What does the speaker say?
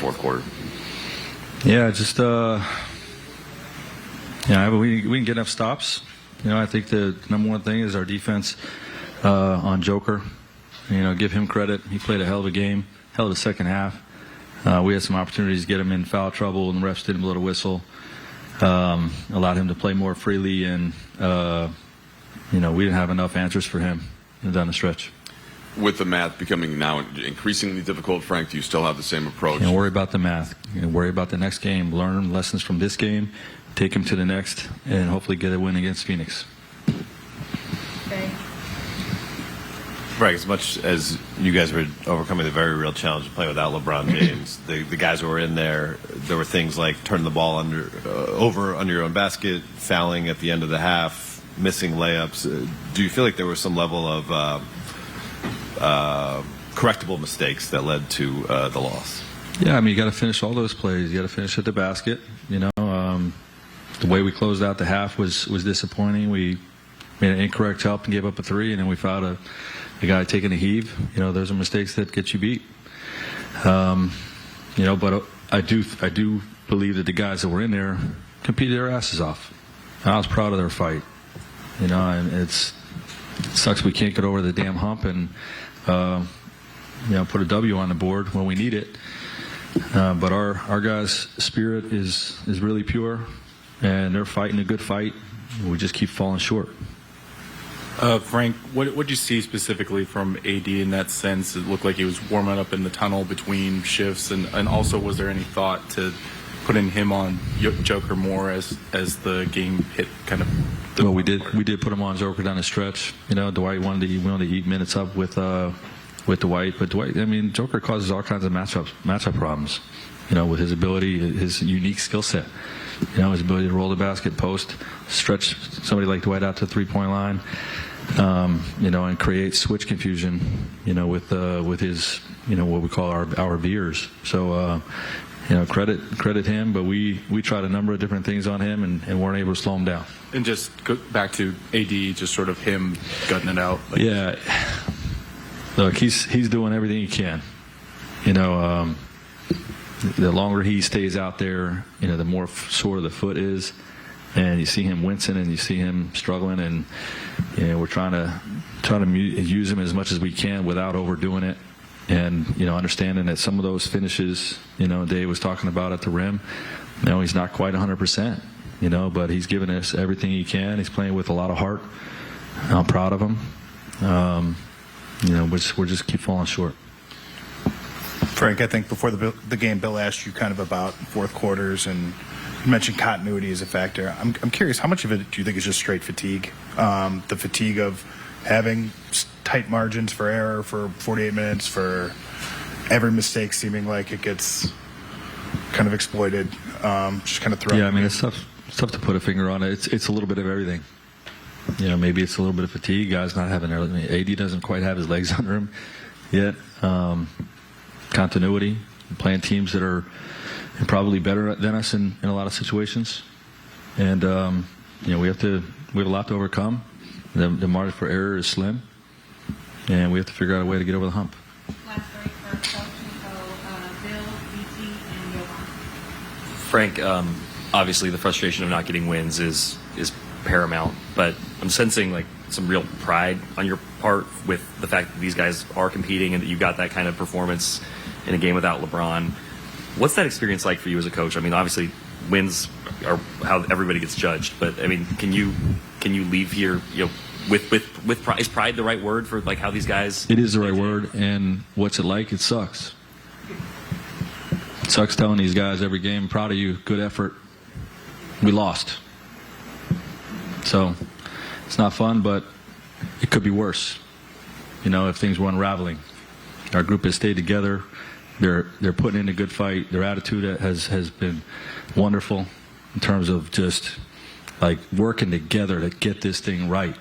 fourth quarter? Yeah, just we can get enough stops. I think the number one thing is our defense on Joker. Give him credit. He played a hell of a game, hell of a second half. We had some opportunities to get him in foul trouble, and the refs didn't blow the whistle. Allowed him to play more freely, and we didn't have enough answers for him down the stretch. With the math becoming now increasingly difficult, Frank, do you still have the same approach? Don't worry about the math. Worry about the next game. Learn lessons from this game, take him to the next, and hopefully get a win against Phoenix. Okay. Right, as much as you guys were overcoming the very real challenge of playing without LeBron James, the guys who were in there were things like turning the ball over under your own basket, fouling at the end of the half, missing layups. Do you feel like there was some level of correctable mistakes that led to the loss? Yeah, you got to finish all those plays. You got to finish at the basket. The way we closed out the half was disappointing. We made an incorrect help and gave up a three, and then we fouled a guy taking a heave. Those are mistakes that get you beat. But I do believe that the guys that were in there competed their asses off. And I was proud of their fight. And it sucks we can't get over the damn hump and put a W on the board when we need it. But our guys' spirit is really pure, and they're fighting a good fight. We just keep falling short. Frank, what did you see specifically from AD in that sense? It looked like he was warming up in the tunnel between shifts, and also was there any thought to putting him on Joker more as the game hit kind of? Well, we did put him on Joker down the stretch. Dwight wanted to eat minutes up with Dwight, but Dwight, Joker causes all kinds of matchup problems. With his ability, his unique skill set. His ability to roll the basket, post, stretch somebody like Dwight out to the three-point line, and create switch confusion, with his, what we call our veers. So, credit him, but we tried a number of different things on him and weren't able to slow him down. And just go back to AD, just sort of him gutting it out. Yeah. Look, he's doing everything he can. The longer he stays out there, the more sore the foot is, and you see him wincing and you see him struggling, and we're trying to use him as much as we can without overdoing it, and understanding that some of those finishes, Dave was talking about at the rim, he's not quite 100%, but he's giving us everything he can. He's playing with a lot of heart. I'm proud of him. We're just keep falling short. Frank, I think before the game, Bill asked you kind of about fourth quarters, and you mentioned continuity as a factor. I'm curious, how much of it do you think is just straight fatigue? The fatigue of having tight margins for error for 48 minutes, for every mistake seeming like it gets kind of exploited, just kind of thrown. Yeah, it's tough to put a finger on it. It's a little bit of everything. Maybe it's a little bit of fatigue. Guys not having their AD doesn't quite have his legs under him yet. Continuity, playing teams that are probably better than us in a lot of situations, and we have a lot to overcome. The margin for error is slim, and we have to figure out a way to get over the hump. Last break for Coach Bill, BT, and Jovan. Frank, obviously the frustration of not getting wins is paramount, but I'm sensing some real pride on your part with the fact that these guys are competing and that you got that kind of performance in a game without LeBron. What's that experience like for you as a coach? Obviously wins are how everybody gets judged, but can you leave here with pride? Is pride the right word for how these guys? It is the right word, and what's it like? It sucks. It sucks telling these guys every game, proud of you, good effort. We lost. So it's not fun, but it could be worse, if things were unraveling. Our group has stayed together. They're putting in a good fight. Their attitude has been wonderful in terms of just working together to get this thing right.